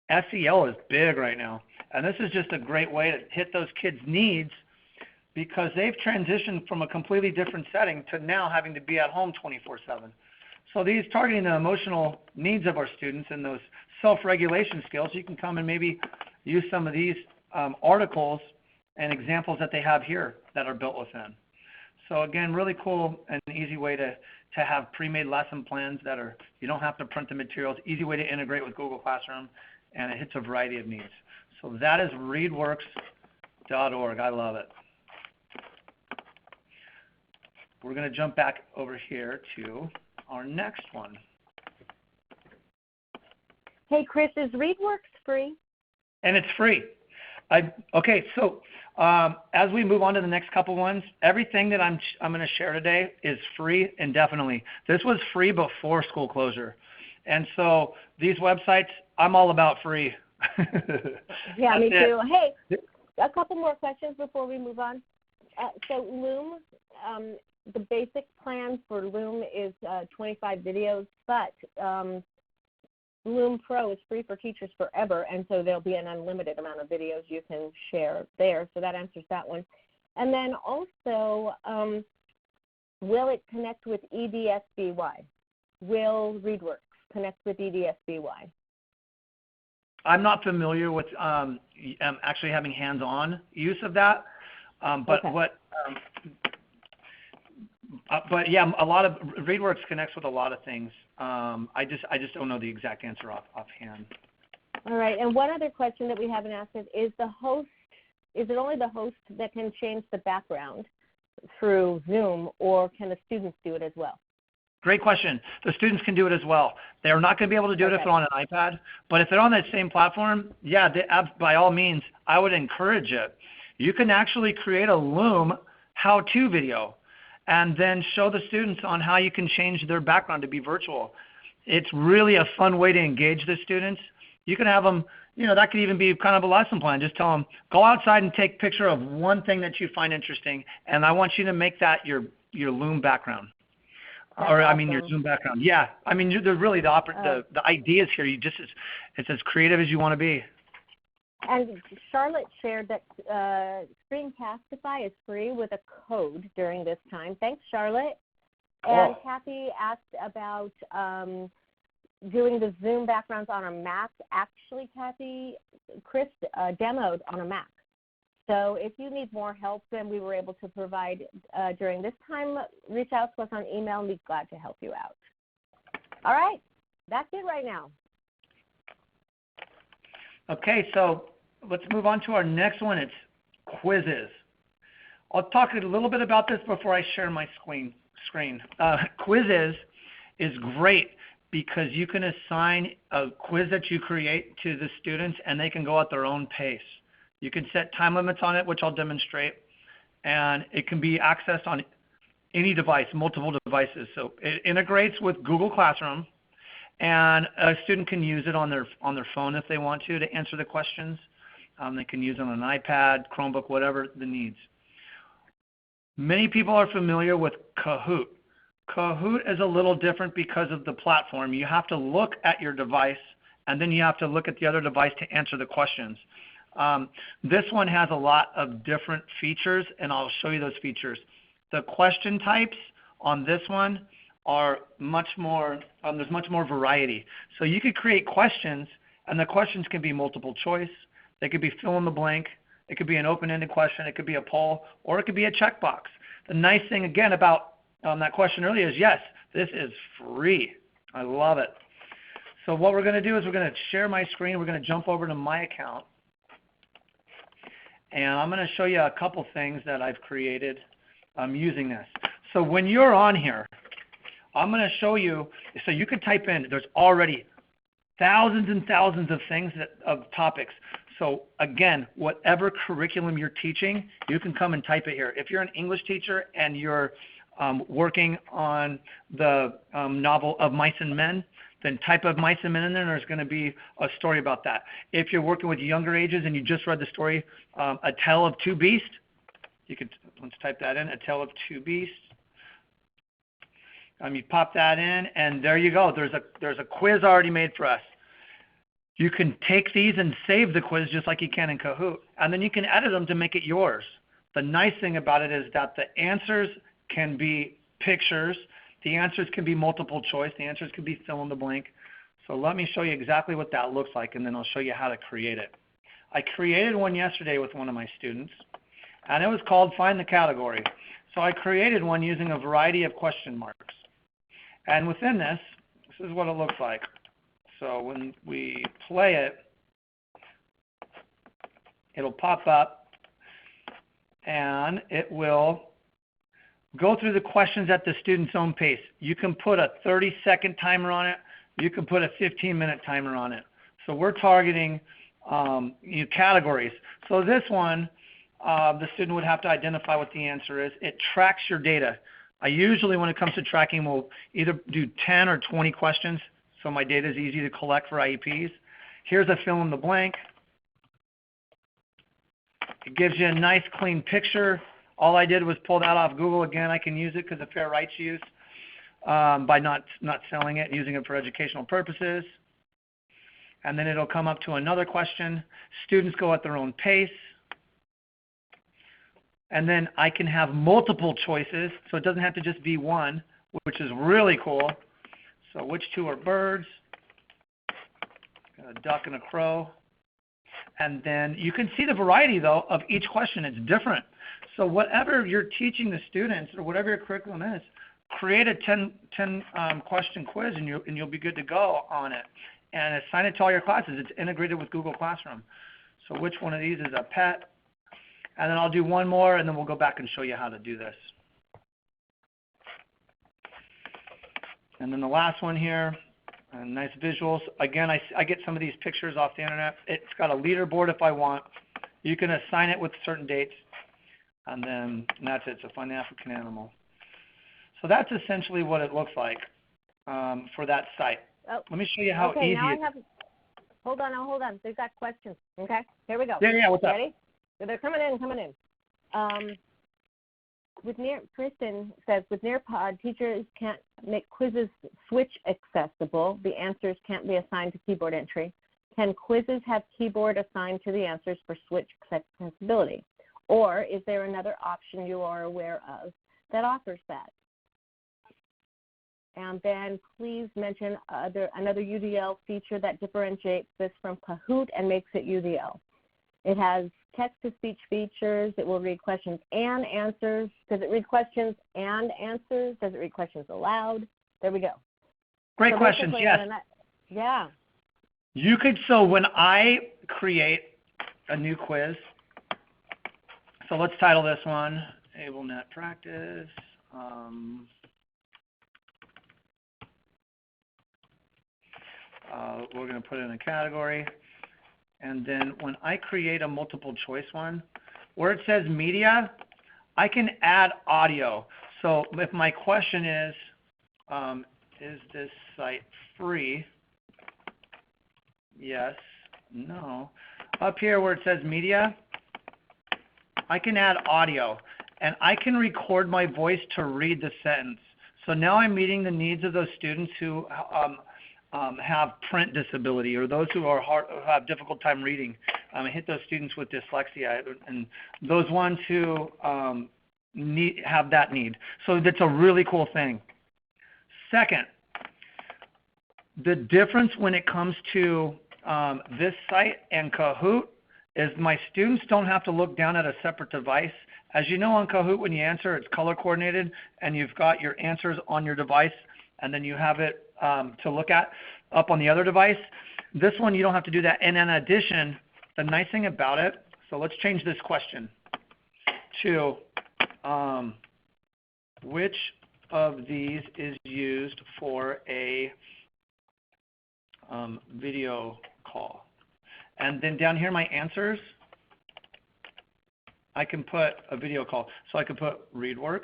SEL is big right now. And this is just a great way to hit those kids' needs, because they've transitioned from a completely different setting to now having to be at home 24/7. So these targeting the emotional needs of our students and those self-regulation skills, you can come and maybe use some of these articles and examples that they have here that are built within. So again, really cool and easy way to have pre-made lesson plans that are, you don't have to print the materials, easy way to integrate with Google Classroom, and it hits a variety of needs. So that is reidworks.org. I love it. We're going to jump back over here to our next one. Hey, Chris, is Reidworks free? And it's free. Okay, so as we move on to the next couple ones, everything that I'm going to share today is free indefinitely. This was free before school closure. And so these websites, I'm all about free. Yeah, me too. Hey, a couple more questions before we move on. So Loom, the basic plan for Loom is 25 videos, but Loom Pro is free for teachers forever, and so there'll be an unlimited amount of videos you can share there. So that answers that one. And then also, will it connect with EDSBY? Will Reidworks connect with EDSBY? I'm not familiar with actually having hands-on use of that, but okay. But yeah, a lot of Reidworks connects with a lot of things. I just don't know the exact answer offhand. All right, and one other question that we haven't asked is it only the host that can change the background through Zoom, or can the students do it as well? Great question. The students can do it as well. They're not going to be able to do it if they're on an iPad, but if they're on that same platform, yeah, by all means, I would encourage it. You can actually create a Loom how-to video and then show the students on how you can change their background to be virtual. It's really a fun way to engage the students. You can have them, that could even be kind of a lesson plan. Just tell them, go outside and take a picture of one thing that you find interesting, and I want you to make that your Loom background. Your Zoom background. Yeah, they're really the ideas here. It's as creative as you want to be. And Charlotte shared that Screencastify is free with a code during this time. Thanks, Charlotte. And Kathy asked about doing the Zoom backgrounds on a Mac. Actually, Kathy, Chris demoed on a Mac. So if you need more help than we were able to provide during this time, reach out to us on email, and we'd be glad to help you out. All right, that's it right now. Okay, so let's move on to our next one. It's quizzes. I'll talk a little bit about this before I share my screen. Quizzes is great because you can assign a quiz that you create to the students, and they can go at their own pace. You can set time limits on it, which I'll demonstrate, and it can be accessed on any device, multiple devices. So it integrates with Google Classroom, and a student can use it on their phone if they want to answer the questions. They can use it on an iPad, Chromebook, whatever the needs. Many people are familiar with Kahoot. Kahoot is a little different because of the platform. You have to look at your device, and then you have to look at the other device to answer the questions. This one has a lot of different features, and I'll show you those features. The question types on this one are much more, there's much more variety. So you could create questions, and the questions can be multiple choice. They could be fill in the blank. It could be an open-ended question. It could be a poll, or it could be a checkbox. The nice thing, again, about that question earlier is, yes, this is free. I love it. So what we're going to do is we're going to share my screen. We're going to jump over to my account. And I'm going to show you a couple things that I've created using this. So when you're on here, I'm going to show you, so you can type in, there's already thousands and thousands of things, of topics. So again, whatever curriculum you're teaching, you can come and type it here. If you're an English teacher and you're working on the novel of Mice and Men, then type of Mice and Men in there, and there's going to be a story about that. If you're working with younger ages and you just read the story, A Tale of Two Beasts, you could, let's type that in, A Tale of Two Beasts. You pop that in, and there you go. There's a quiz already made for us. You can take these and save the quiz just like you can in Kahoot, and then you can edit them to make it yours. The nice thing about it is that the answers can be pictures. The answers can be multiple choice. The answers can be fill in the blank. So let me show you exactly what that looks like, and then I'll show you how to create it. I created one yesterday with one of my students, and it was called Find the Category. So I created one using a variety of question marks. And within this is what it looks like. So when we play it, it'll pop up, and it will go through the questions at the student's own pace. You can put a 30-second timer on it. You can put a 15-minute timer on it. So we're targeting categories. So this one, the student would have to identify what the answer is. It tracks your data. I usually, when it comes to tracking, will either do 10 or 20 questions, so my data is easy to collect for IEPs. Here's a fill in the blank. It gives you a nice, clean picture. All I did was pull that off Google. Again, I can use it because of fair rights use by not selling it, using it for educational purposes. And then it'll come up to another question. Students go at their own pace. And then I can have multiple choices, so it doesn't have to just be one, which is really cool. So which two are birds? Got a duck and a crow. And then you can see the variety, though, of each question. It's different. So whatever you're teaching the students or whatever your curriculum is, create a 10 question quiz, and you'll be good to go on it. And assign it to all your classes. It's integrated with Google Classroom. So which one of these is a pet? And then I'll do one more, and then we'll go back and show you how to do this. And then the last one here, nice visuals. Again, I get some of these pictures off the internet. It's got a leaderboard if I want. You can assign it with certain dates, and that's it. So find the African animal. So that's essentially what it looks like for that site. Oh, let me show you how easy now hold on. They've got questions. Okay, here we go. Yeah, what's up? Ready? They're coming in. Kristen says, with Nearpod, teachers can't make quizzes switch accessible. The answers can't be assigned to keyboard entry. Can quizzes have keyboard assigned to the answers for switch accessibility? Or is there another option you are aware of that offers that? And then please mention another UDL feature that differentiates this from Kahoot and makes it UDL. It has text-to-speech features. It will read questions and answers. Does it read questions and answers? Does it read questions aloud? There we go. Great questions, yes. Yeah. You could, so when I create a new quiz, so let's title this one, AbleNet Practice. We're going to put it in a category. And then when I create a multiple choice one, where it says media, I can add audio. So if my question is this site free? Yes, no. Up here where it says media, I can add audio. And I can record my voice to read the sentence. So now I'm meeting the needs of those students who have print disability, or those who have difficult time reading. I hit those students with dyslexia, and those ones who have that need. So that's a really cool thing. Second, the difference when it comes to this site and Kahoot is my students don't have to look down at a separate device. As you know on Kahoot, when you answer, it's color coordinated, and you've got your answers on your device, and then you have it to look at up on the other device. This one, you don't have to do that. And in addition, the nice thing about it, so let's change this question to which of these is used for a video call? And then down here, my answers, I can put a video call. So I can put Reidworks,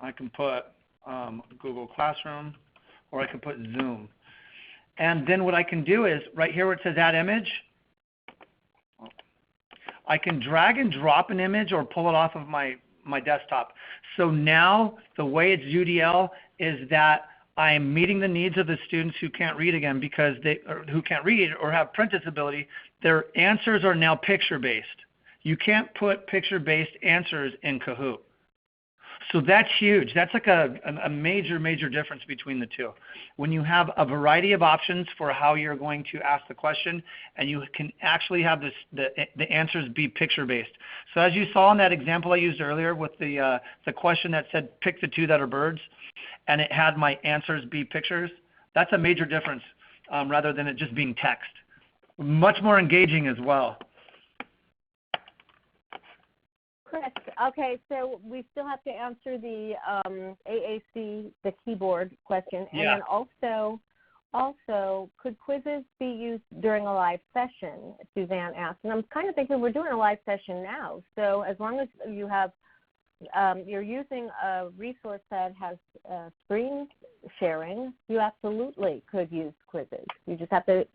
I can put Google Classroom, or I can put Zoom. And then what I can do is, right here where it says add image, I can drag and drop an image or pull it off of my desktop. So now the way it's UDL is that I'm meeting the needs of the students who can't read again because who can't read or have print disability. Their answers are now picture-based. You can't put picture-based answers in Kahoot. So that's huge. That's like a major, major difference between the two. When you have a variety of options for how you're going to ask the question, and you can actually have the answers be picture-based. So as you saw in that example I used earlier with the question that said pick the two that are birds, and it had my answers be pictures, that's a major difference rather than it just being text. Much more engaging as well. Chris, okay, so we still have to answer the AAC, the keyboard question, and Yeah. then also, could quizzes be used during a live session? Suzanne asked, and I'm kind of thinking we're doing a live session now. So as long as you have, you're using a resource that has screen sharing, you absolutely could use quizzes. You just have to.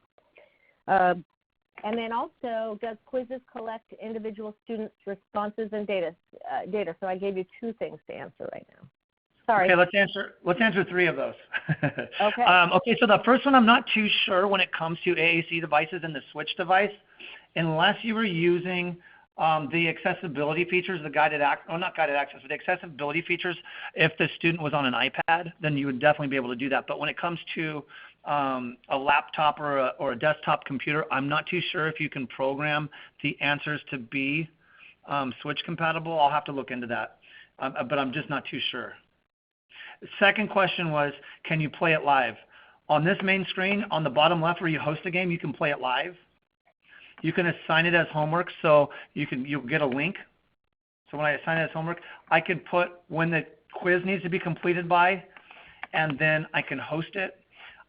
And then also, does quizzes collect individual students' responses and data? So I gave you two things to answer right now. Sorry. Okay, let's answer three of those. Okay. Okay, so the first one, I'm not too sure when it comes to AAC devices and the Switch device, unless you were using the accessibility features, the not guided access, but the accessibility features. If the student was on an iPad, then you would definitely be able to do that. But when it comes to a laptop or a desktop computer, I'm not too sure if you can program the answers to be Switch compatible. I'll have to look into that, but I'm just not too sure. The second question was, can you play it live? On this main screen, on the bottom left where you host a game, you can play it live. You can assign it as homework, so you'll get a link. So when I assign it as homework, I could put when the quiz needs to be completed by, and then I can host it.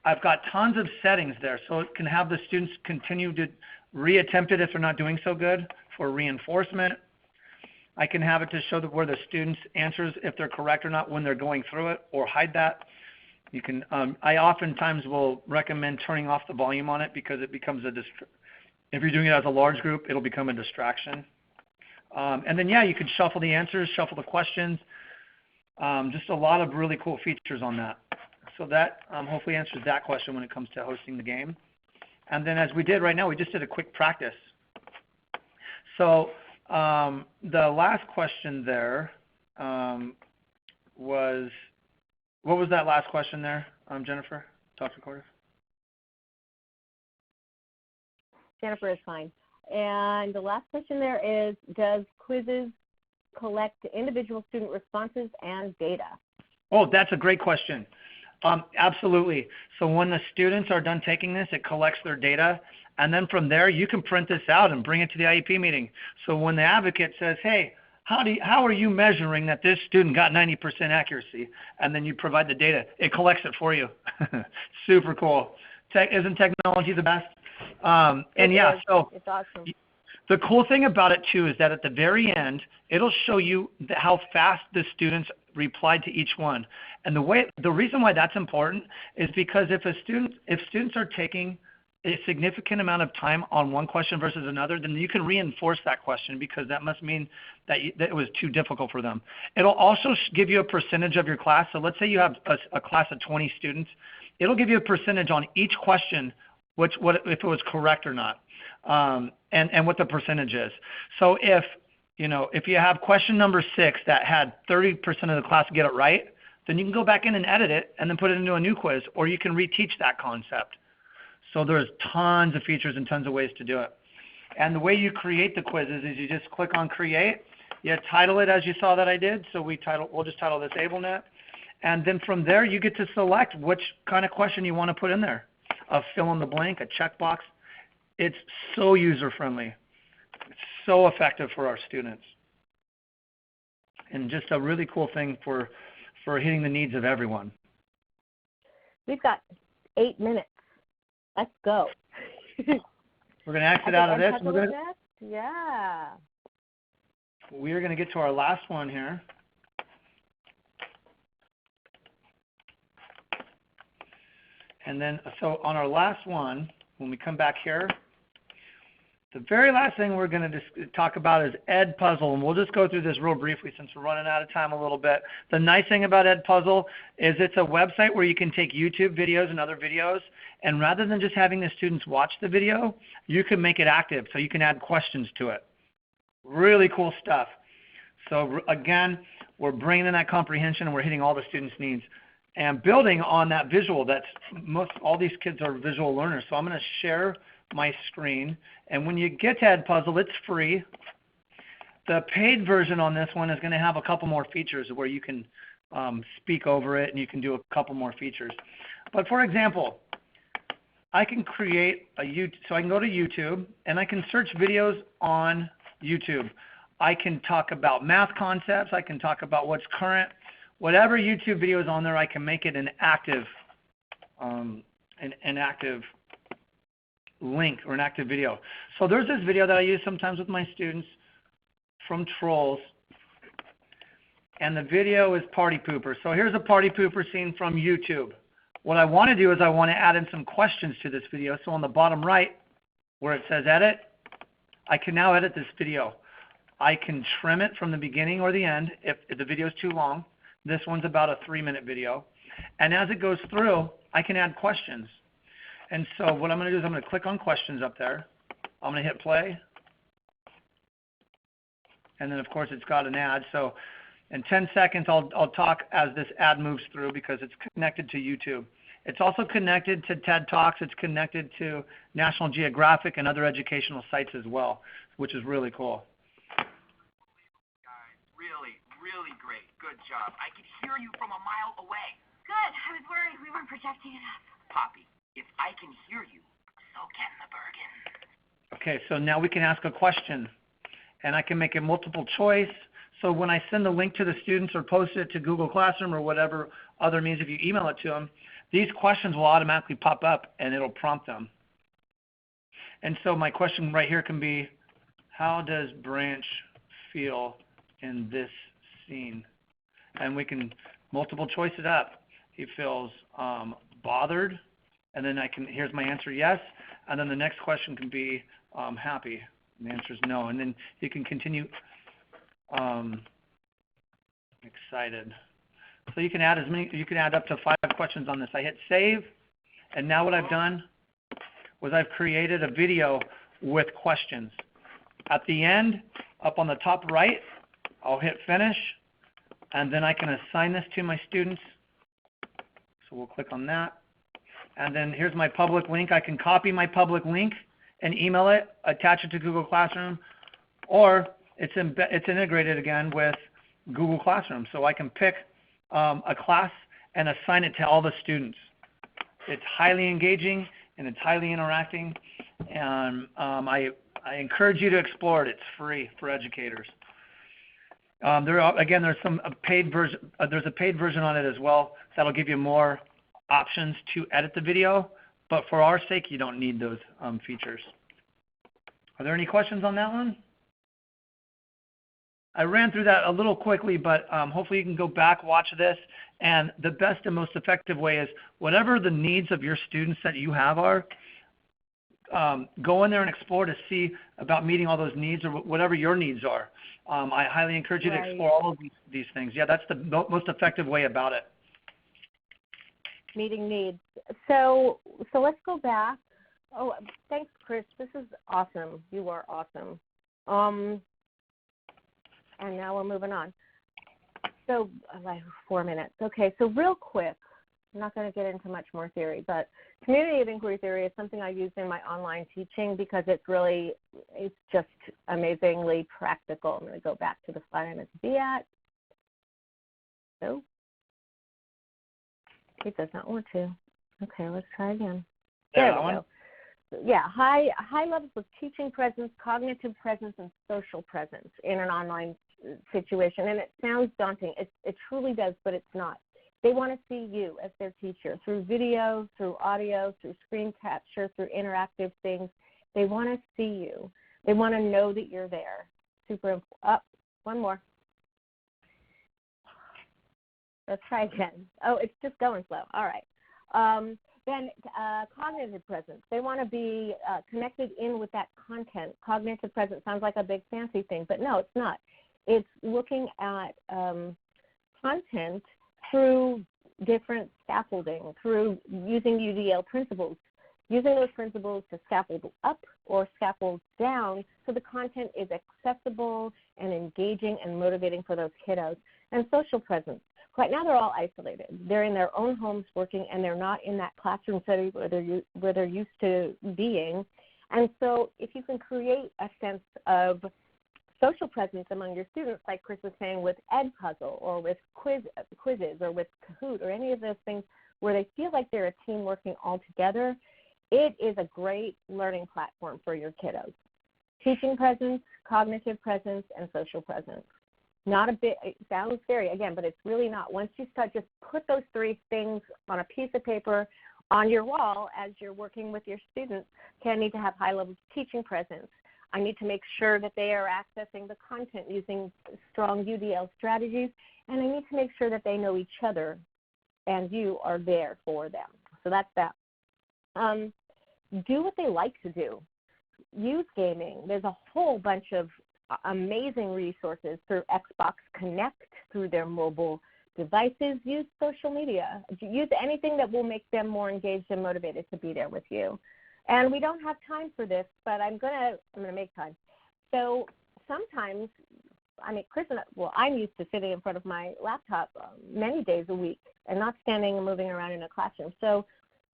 I've got tons of settings there, so it can have the students continue to reattempt it if they're not doing so good for reinforcement. I can have it to show where the students' answers, if they're correct or not, when they're going through it, or hide that. You can. I oftentimes will recommend turning off the volume on it because it becomes if you're doing it as a large group, it'll become a distraction. And then, yeah, you can shuffle the answers, shuffle the questions. Just a lot of really cool features on that. So that hopefully answers that question when it comes to hosting the game. And then as we did right now, we just did a quick practice. So the last question there was, what was that last question there, Jennifer, Dr. Courduff? Jennifer is fine. And the last question there is, does quizzes collect individual student responses and data? Oh, that's a great question. Absolutely. So when the students are done taking this, it collects their data, and then from there you can print this out and bring it to the IEP meeting. So when the advocate says, hey, how are you measuring that this student got 90% accuracy? And then you provide the data. It collects it for you. Super cool. Isn't technology the best? And yeah, so it's awesome. The cool thing about it too is that at the very end, it'll show you how fast the students replied to each one. And the reason why that's important is because if students are taking a significant amount of time on one question versus another, then you can reinforce that question because that must mean that it was too difficult for them. It'll also give you a percentage of your class. So let's say you have a class of 20 students. It'll give you a percentage on each question, if it was correct or not, and what the percentage is. So if you have question number 6 that had 30% of the class get it right, then you can go back in and edit it and then put it into a new quiz, or you can reteach that concept. So there's tons of features and tons of ways to do it. And the way you create the quizzes is you just click on create. You title it as you saw that I did. So we'll just title this AbleNet. And then from there, you get to select which kind of question you want to put in there. A fill in the blank, a checkbox. It's so user-friendly. It's so effective for our students. And just a really cool thing for hitting the needs of everyone. We've got 8 minutes. Let's go. We're going to exit out of this. Yeah. We are going to get to our last one here. And then, so on our last one, when we come back here, the very last thing we're going to talk about is EdPuzzle, and we'll just go through this real briefly since we're running out of time a little bit. The nice thing about EdPuzzle is it's a website where you can take YouTube videos and other videos, and rather than just having the students watch the video, you can make it active, so you can add questions to it. Really cool stuff. So again, we're bringing in that comprehension, and we're hitting all the students' needs. And building on that visual, all these kids are visual learners. So I'm going to share my screen. And when you get to EdPuzzle, it's free. The paid version on this one is going to have a couple more features where you can speak over it and you can do a couple more features. But for example, I can create so I can go to YouTube and I can search videos on YouTube. I can talk about math concepts. I can talk about what's current. Whatever YouTube video is on there, I can make it an active link or an active video. So there's this video that I use sometimes with my students from Trolls, and the video is Party Pooper. So here's a Party Pooper scene from YouTube. What I want to do is I want to add in some questions to this video. So on the bottom right, where it says edit, I can now edit this video. I can trim it from the beginning or the end if the video is too long. This one's about a 3-minute video. And as it goes through, I can add questions. And so what I'm going to do is I'm going to click on questions up there. I'm going to hit play. And then, of course, it's got an ad. So in 10 seconds, I'll talk as this ad moves through because it's connected to YouTube. It's also connected to TED Talks. It's connected to National Geographic and other educational sites as well, which is really cool. Really great. Good job. I could hear you from a mile away. Good. I was worried we weren't projecting enough. Poppy, if I can hear you, so can the Bergen. Okay, so now we can ask a question, and I can make it multiple choice. So when I send the link to the students or post it to Google Classroom or whatever other means, if you email it to them, these questions will automatically pop up, and it'll prompt them. And so my question right here can be, how does Branch feel in this scene? And we can multiple choice it up. He feels bothered, and then here's my answer, yes, and then the next question can be happy, and the answer is no, and then you can continue excited. So you can add up to 5 questions on this. I hit save, and now what I've done was I've created a video with questions. At the end, up on the top right, I'll hit finish, and then I can assign this to my students. So we'll click on that. And then here's my public link. I can copy my public link and email it, attach it to Google Classroom, or it's integrated again with Google Classroom. So I can pick a class and assign it to all the students. It's highly engaging and it's highly interacting, and I encourage you to explore it. It's free for educators. There's a paid version on it as well that'll give you more options to edit the video, but for our sake, you don't need those features. Are there any questions on that one? I ran through that a little quickly, but hopefully you can go back, watch this, and the best and most effective way is whatever the needs of your students that you have are, go in there and explore to see about meeting all those needs or whatever your needs are. I highly encourage you to explore all of these things. Yeah, that's the most effective way about it. Meeting needs. So let's go back. Oh, thanks, Chris. This is awesome. You are awesome. And now we're moving on. So, like 4 minutes. Okay, so real quick, I'm not going to get into much more theory, but community of inquiry theory is something I use in my online teaching because it's just amazingly practical. I'm going to go back to the slide I'm meant to be at. So, it does not want to. Okay, let's try again. There we go. Yeah, high levels of teaching presence, cognitive presence, and social presence in an online situation. And it sounds daunting. It truly does, but it's not. They want to see you as their teacher through video, through audio, through screen capture, through interactive things. They want to see you. They want to know that you're there. Super important. Up, one more. Let's try again. Oh, it's just going slow. All right. Then cognitive presence. They want to be connected in with that content. Cognitive presence sounds like a big fancy thing, but no, it's not. It's looking at content through different scaffolding, through using UDL principles, using those principles to scaffold up or scaffold down so the content is accessible and engaging and motivating for those kiddos. And social presence. Right now they're all isolated. They're in their own homes working, and they're not in that classroom setting where they're used to being. And so if you can create a sense of social presence among your students, like Chris was saying, with EdPuzzle or with quizzes or with Kahoot or any of those things where they feel like they're a team working all together, it is a great learning platform for your kiddos. Teaching presence, cognitive presence, and social presence. Not a bit, it sounds scary again, but it's really not. Once you start, just put those three things on a piece of paper on your wall as you're working with your students. Okay, I need to have high levels of teaching presence. I need to make sure that they are accessing the content using strong UDL strategies, and I need to make sure that they know each other and you are there for them. So that's that. Do what they like to do. Use gaming. There's a whole bunch of amazing resources through Xbox Connect, through their mobile devices. Use social media. Use anything that will make them more engaged and motivated to be there with you. And we don't have time for this, but I'm gonna make time. So sometimes, Chris and I'm used to sitting in front of my laptop many days a week and not standing and moving around in a classroom. So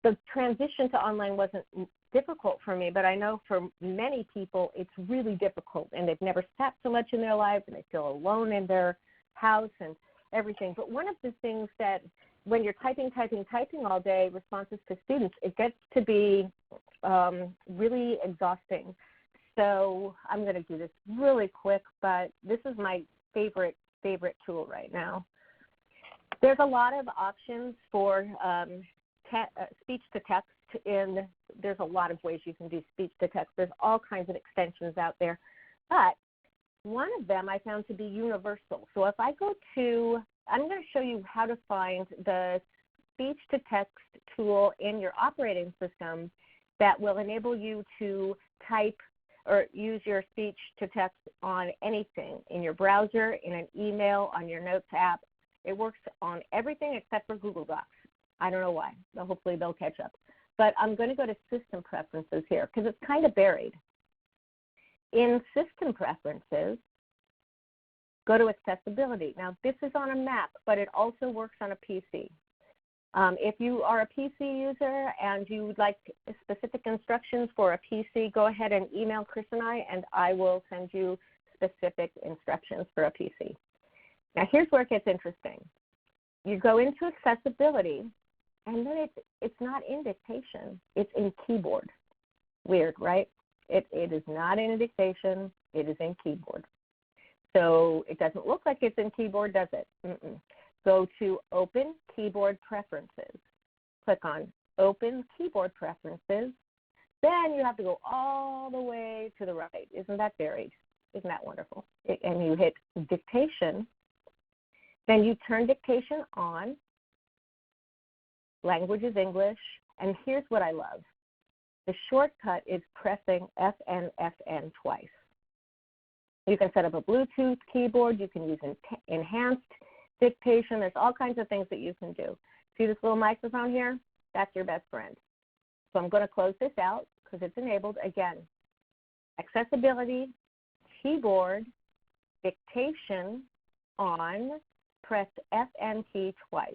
the transition to online wasn't difficult for me, but I know for many people it's really difficult, and they've never sat so much in their lives, and they feel alone in their house and everything. But one of the things that when you're typing all day, responses to students, it gets to be really exhausting. So I'm going to do this really quick, but this is my favorite tool right now. There's a lot of options for speech to text, and there's a lot of ways you can do speech to text. There's all kinds of extensions out there, but one of them I found to be universal. So if I go to, I'm going to show you how to find the speech to text tool in your operating system that will enable you to type or use your speech to text on anything, in your browser, in an email, on your Notes app. It works on everything except for Google Docs. I don't know why. Hopefully they'll catch up. But I'm going to go to System Preferences here because it's kind of buried. In System Preferences, go to Accessibility. Now, this is on a Mac, but it also works on a PC. If you are a PC user and you would like specific instructions for a PC, go ahead and email Chris and I will send you specific instructions for a PC. Now, here's where it gets interesting. You go into Accessibility, and then it's not in dictation. It's in keyboard. Weird, right? It is not in dictation. It is in keyboard. So it doesn't look like it's in keyboard, does it? Go to Open Keyboard Preferences. Click on Open Keyboard Preferences. Then you have to go all the way to the right. Isn't that buried? Isn't that wonderful? And you hit Dictation. Then you turn dictation on. Language is English. And here's what I love. The shortcut is pressing FN twice. You can set up a Bluetooth keyboard. You can use enhanced dictation. There's all kinds of things that you can do. See this little microphone here? That's your best friend. So I'm going to close this out because it's enabled. Again, Accessibility, keyboard, dictation on, press FN key twice.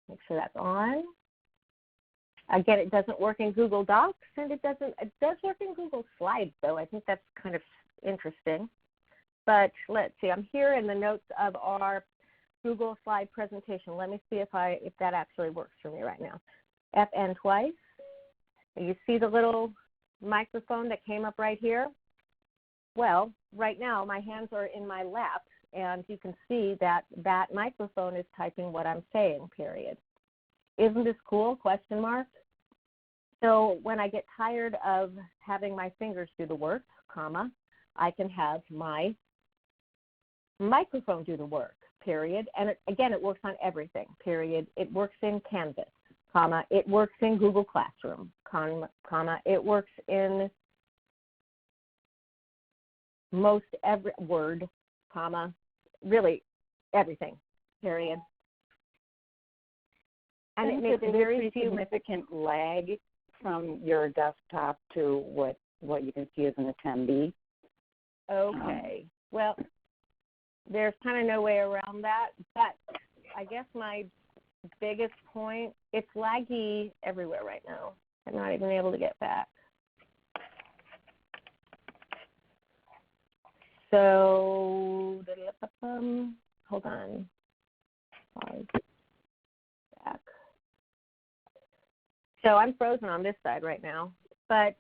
Make sure that's on. Again, it doesn't work in Google Docs, and it does work in Google Slides, though. I think that's kind of interesting. But let's see. I'm here in the notes of our Google Slide presentation. Let me see if that actually works for me right now. FN twice. You see the little microphone that came up right here? Well, right now my hands are in my lap, and you can see that that microphone is typing what I'm saying, period. Isn't this cool? Question mark. So when I get tired of having my fingers do the work, comma, I can have my microphone do the work, period. And again, it works on everything, period. It works in Canvas, comma. It works in Google Classroom, comma. It works in most every Word, comma. Really everything, period. And it makes very significant lag from your desktop to what you can see as an attendee. Okay. Well, there's kind of no way around that. But I guess my biggest point, it's laggy everywhere right now. I'm not even able to get back. So, hold on. Back. So I'm frozen on this side right now, but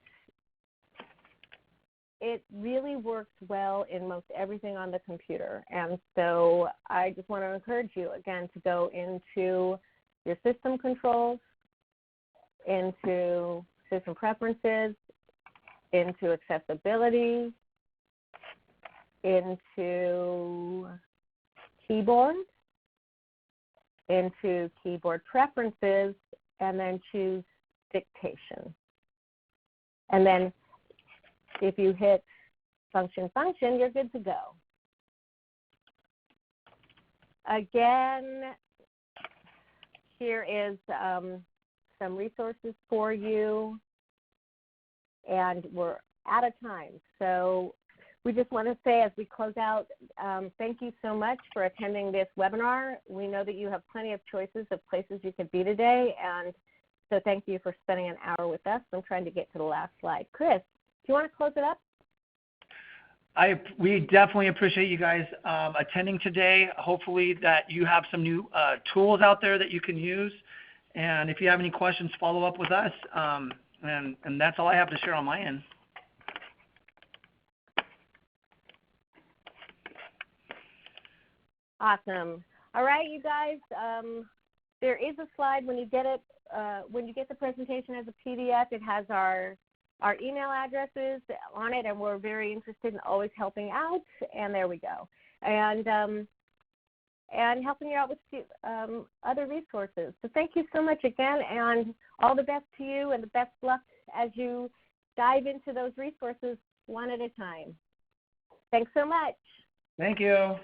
it really works well in most everything on the computer. And so I just want to encourage you, again, to go into your system controls, into system preferences, into accessibility, into keyboard, into keyboard preferences, and then choose dictation. And then if you hit function, you're good to go. Again, here is some resources for you, and we're out of time. So we just want to say as we close out, thank you so much for attending this webinar. We know that you have plenty of choices of places you could be today, and so thank you for spending an hour with us. I'm trying to get to the last slide. Chris, do you want to close it up? We definitely appreciate you guys attending today. Hopefully that you have some new tools out there that you can use. And if you have any questions, follow up with us. And that's all I have to share on my end. Awesome. All right, you guys, there is a slide when you get it, when you get the presentation as a PDF. It has our email addresses on it, and we're very interested in always helping out. And there we go. And helping you out with other resources. So thank you so much again, and all the best to you, and the best luck as you dive into those resources one at a time. Thanks so much. Thank you.